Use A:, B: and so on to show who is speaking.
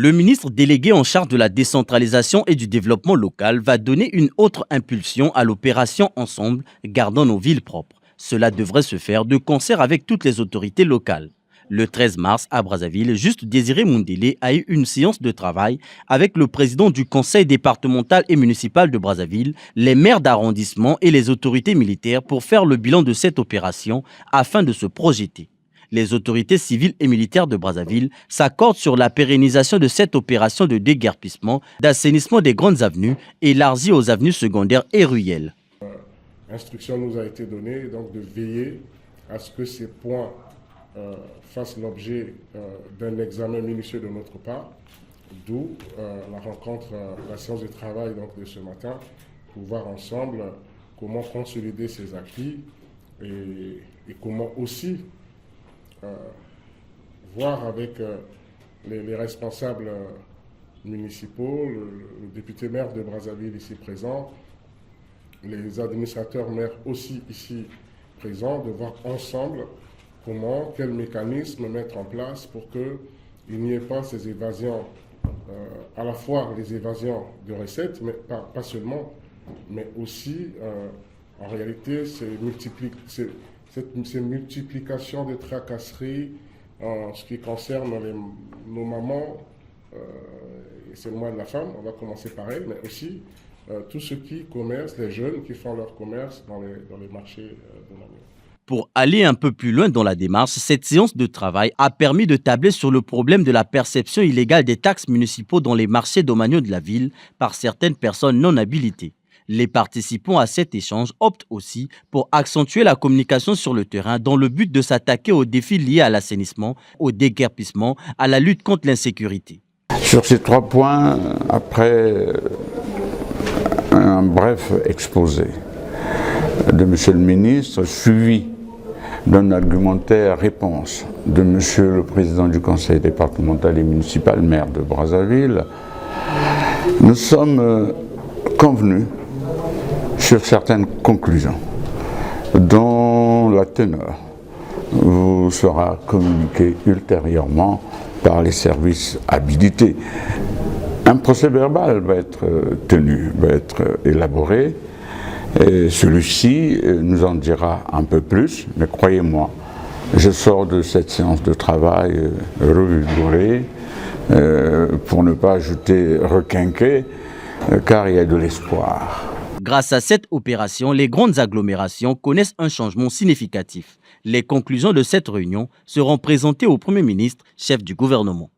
A: Le ministre délégué en charge de la décentralisation et du développement local va donner une autre impulsion à l'opération Ensemble, gardant nos villes propres. Cela devrait se faire de concert avec toutes les autorités locales. Le 13 mars, à Brazzaville, Juste Désiré Mundélé a eu une séance de travail avec le président du conseil départemental et municipal de Brazzaville, les maires d'arrondissement et les autorités militaires pour faire le bilan de cette opération afin de se projeter. Les autorités civiles et militaires de Brazzaville s'accordent sur la pérennisation de cette opération de déguerpissement, d'assainissement des grandes avenues élargie aux avenues secondaires et ruelles.
B: L'instruction nous a été donnée donc de veiller à ce que ces points fassent l'objet d'un examen minutieux de notre part, d'où la rencontre, la séance de travail donc, de ce matin, pour voir ensemble comment consolider ces acquis et comment aussi voir avec les responsables municipaux, le député maire de Brazzaville ici présent, les administrateurs maires aussi ici présents, de voir ensemble quel mécanisme mettre en place pour qu'il n'y ait pas ces évasions, à la fois les évasions de recettes, mais pas seulement, mais aussi en réalité ces multiplications de tracasseries en ce qui concerne nos mamans, et c'est le mois de la femme, on va commencer par elle, mais aussi tous ceux qui commercent, les jeunes qui font leur commerce dans les marchés de la ville.
A: Pour aller un peu plus loin dans la démarche, cette séance de travail a permis de tabler sur le problème de la perception illégale des taxes municipaux dans les marchés domaniaux de la ville par certaines personnes non habilitées. Les participants à cet échange optent aussi pour accentuer la communication sur le terrain dans le but de s'attaquer aux défis liés à l'assainissement, au déguerpissement, à la lutte contre l'insécurité.
C: Sur ces 3 points, après un bref exposé de M. le ministre, suivi d'un argumentaire réponse de M. le président du conseil départemental et municipal, maire de Brazzaville, nous sommes convenus sur certaines conclusions dont la teneur vous sera communiquée ultérieurement par les services habilités. Un procès-verbal va être tenu, va être élaboré, et celui-ci nous en dira un peu plus, mais croyez-moi, je sors de cette séance de travail revigoré, pour ne pas ajouter requinqué, car il y a de l'espoir.
A: Grâce à cette opération, les grandes agglomérations connaissent un changement significatif. Les conclusions de cette réunion seront présentées au Premier ministre, chef du gouvernement.